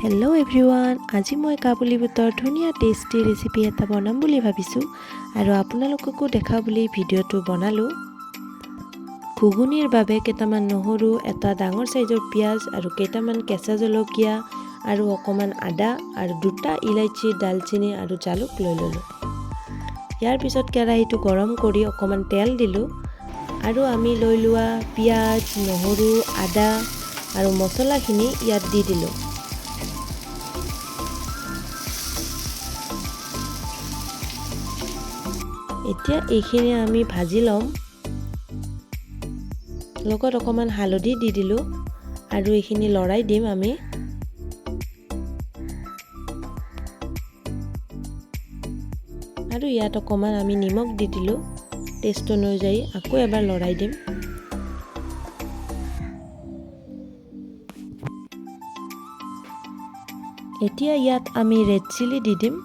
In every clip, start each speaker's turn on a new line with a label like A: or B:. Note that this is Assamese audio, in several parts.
A: হেল্ল' এভৰিৱান, আজি মই কাবুলী বুটৰ ধুনীয়া টেষ্টি ৰেচিপি এটা বনাম বুলি ভাবিছোঁ আৰু আপোনালোককো দেখা বুলি ভিডিঅ'টো বনালোঁ। ঘুগুনিৰ বাবে কেইটামান নহৰু, এটা ডাঙৰ চাইজৰ পিঁয়াজ আৰু কেইটামান কেঁচা জলকীয়া আৰু অকণমান আদা আৰু দুটা ইলাইচি, দালচেনি আৰু জালুক লৈ ল'লোঁ। ইয়াৰ পিছত কেৰাহীটো গৰম কৰি অকণমান তেল দিলোঁ আৰু আমি লৈ লোৱা পিঁয়াজ, নহৰু, আদা আৰু মছলাখিনি ইয়াত দি দিলোঁ। এতিয়া এইখিনি আমি ভাজি ল'ম। লগত অকণমান হালধি দি দিলোঁ আৰু এইখিনি লৰাই দিম আমি। আৰু ইয়াত অকণমান আমি নিমখ দি দিলোঁ টেষ্ট অনুযায়ী। আকৌ এবাৰ লৰাই দিম। এতিয়া ইয়াত আমি ৰেড চিলি দি দিম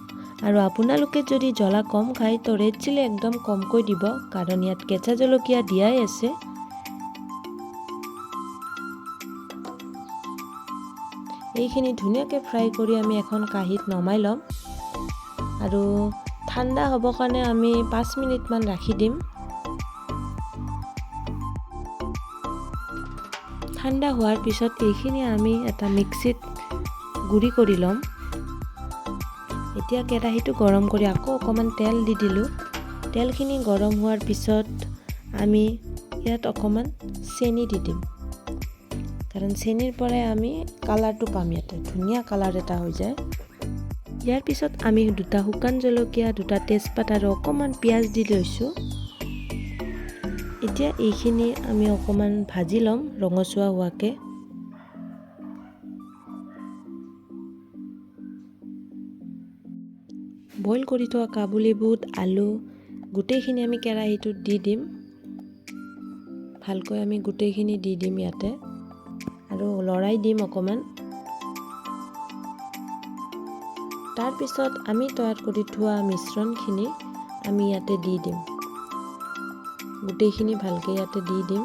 A: আৰু আপোনালোকে যদি জ্বলা কম খায় তো ৰেড চিলি একদম কমকৈ দিব, কাৰণ ইয়াত কেঁচা জলকীয়া দিয়াই আছে। এইখিনি ধুনীয়াকৈ ফ্ৰাই কৰি আমি এখন কাঁহীত নমাই ল'ম আৰু ঠাণ্ডা হ'বৰ কাৰণে আমি 5 মিনিটমান ৰাখি দিম। ঠাণ্ডা হোৱাৰ পিছত এইখিনি আমি এটা মিক্সিত গুড়ি কৰি ল'ম। এতিয়া কেৰাহীটো গৰম কৰি আকৌ অকণমান তেল দি দিলোঁ। তেলখিনি গৰম হোৱাৰ পিছত আমি ইয়াত অকণমান চেনি দি দিম, কাৰণ চেনিৰ পৰাই আমি কালাৰটো পাম। ইয়াতে ধুনীয়া কালাৰ এটা হৈ যায়। ইয়াৰ পিছত আমি দুটা শুকান জলকীয়া, দুটা তেজপাত আৰু অকণমান পিঁয়াজ দি লৈছোঁ। এতিয়া এইখিনি আমি অকণমান ভাজি ল'ম ৰঙচুৱা হোৱাকৈ। বইল কৰি থোৱা কাবুলী বুট, আলু গোটেইখিনি আমি কেৰাহীটোত দি দিম। ভালকৈ আমি গোটেইখিনি দি দিম ইয়াতে আৰু লৰাই দিম অকণমান। তাৰপিছত আমি তৈয়াৰ কৰি থোৱা মিশ্ৰণখিনি আমি ইয়াতে দি দিম। গোটেইখিনি ভালকৈ ইয়াতে দি দিম।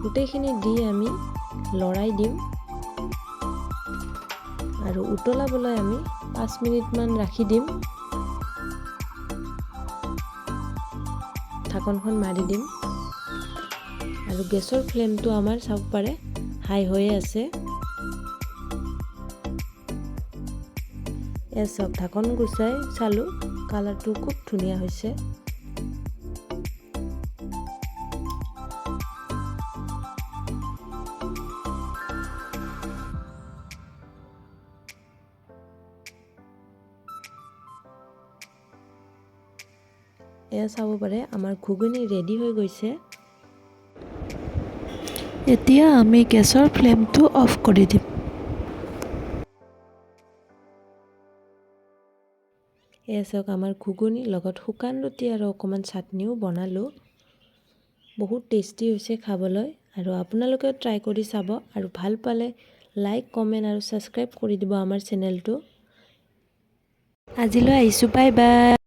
A: গোটেইখিনি দি আমি লৰাই দিম আৰু উতলাবলৈ আমি 5 মিনিটমান ৰাখি দিম। ঢাকনখন মাৰি দিম আৰু গেছৰ ফ্লেমটো আমাৰ চাব পাৰে হাই হৈয়ে আছে। এয়া চাওক, ঢাকন গুচাই চালোঁ, কালাৰটো খুব ধুনীয়া হৈছে। এয়া চাব পাৰে আমাৰ ঘুগুনি ৰেডি হৈ গৈছে। এতিয়া আমি গেছৰ ফ্লেমটো অফ কৰি দিম। এয়া চাওক, আমাৰ ঘুগুনি লগত শুকান ৰুটি আৰু অকণমান চাটনিও বনালোঁ। বহুত টেষ্টি হৈছে খাবলৈ আৰু আপোনালোকেও ট্ৰাই কৰি চাব আৰু ভাল পালে লাইক, কমেণ্ট আৰু ছাবস্ক্ৰাইব কৰি দিব আমাৰ চেনেলটো। আজিলৈ আহিছোঁ, বাই বাই।